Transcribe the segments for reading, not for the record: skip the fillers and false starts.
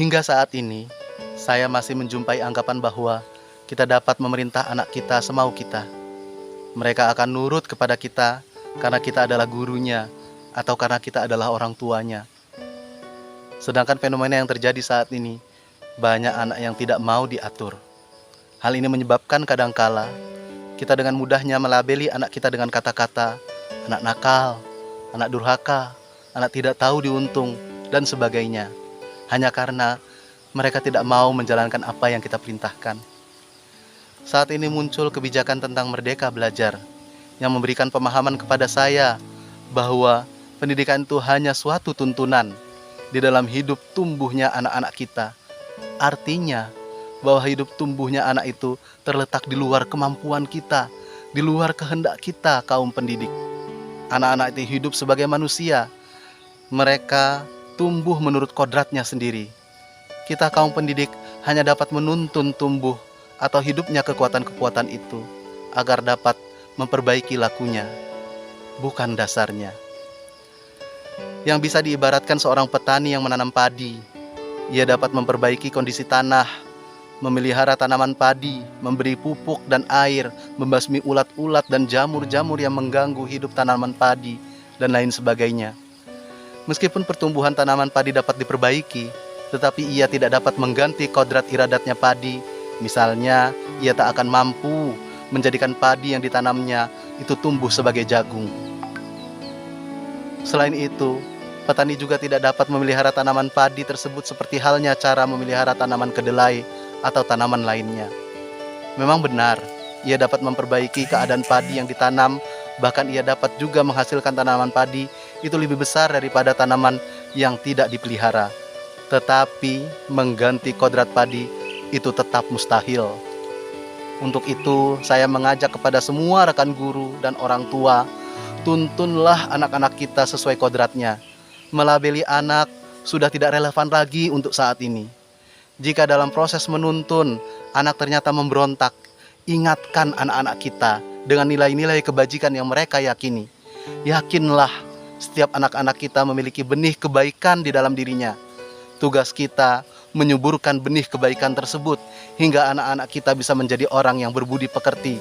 Hingga saat ini, saya masih menjumpai anggapan bahwa kita dapat memerintah anak kita semau kita. Mereka akan nurut kepada kita karena kita adalah gurunya atau karena kita adalah orang tuanya. Sedangkan fenomena yang terjadi saat ini, banyak anak yang tidak mau diatur. Hal ini menyebabkan kadangkala kita dengan mudahnya melabeli anak kita dengan kata-kata anak nakal, anak durhaka, anak tidak tahu diuntung, dan sebagainya. Hanya karena mereka tidak mau menjalankan apa yang kita perintahkan. Saat ini muncul kebijakan tentang merdeka belajar yang memberikan pemahaman kepada saya bahwa pendidikan itu hanya suatu tuntunan di dalam hidup tumbuhnya anak-anak kita. Artinya bahwa hidup tumbuhnya anak itu terletak di luar kemampuan kita, di luar kehendak kita kaum pendidik. Anak-anak itu hidup sebagai manusia. Mereka tumbuh menurut kodratnya sendiri. Kita kaum pendidik hanya dapat menuntun tumbuh atau hidupnya kekuatan-kekuatan itu agar dapat memperbaiki lakunya, bukan dasarnya. Yang bisa diibaratkan seorang petani yang menanam padi. Ia dapat memperbaiki kondisi tanah, memelihara tanaman padi, memberi pupuk dan air, membasmi ulat-ulat dan jamur-jamur yang mengganggu hidup tanaman padi, dan lain sebagainya. Meskipun pertumbuhan tanaman padi dapat diperbaiki, tetapi ia tidak dapat mengganti kodrat iradatnya padi. Misalnya, ia tak akan mampu menjadikan padi yang ditanamnya itu tumbuh sebagai jagung. Selain itu, petani juga tidak dapat memelihara tanaman padi tersebut seperti halnya cara memelihara tanaman kedelai atau tanaman lainnya. Memang benar, ia dapat memperbaiki keadaan padi yang ditanam, bahkan ia dapat juga menghasilkan tanaman padi itu lebih besar daripada tanaman yang tidak dipelihara. Tetapi mengganti kodrat padi itu tetap mustahil. Untuk itu, saya mengajak kepada semua rekan guru dan orang tua, tuntunlah anak-anak kita sesuai kodratnya. Melabeli anak sudah tidak relevan lagi untuk saat ini. Jika dalam proses menuntun, anak ternyata memberontak, ingatkan anak-anak kita dengan nilai-nilai kebajikan yang mereka yakini. Yakinlah, setiap anak-anak kita memiliki benih kebaikan di dalam dirinya. Tugas kita menyuburkan benih kebaikan tersebut hingga anak-anak kita bisa menjadi orang yang berbudi pekerti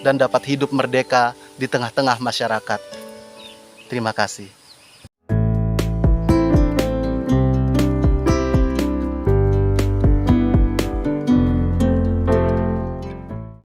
dan dapat hidup merdeka di tengah-tengah masyarakat. Terima kasih.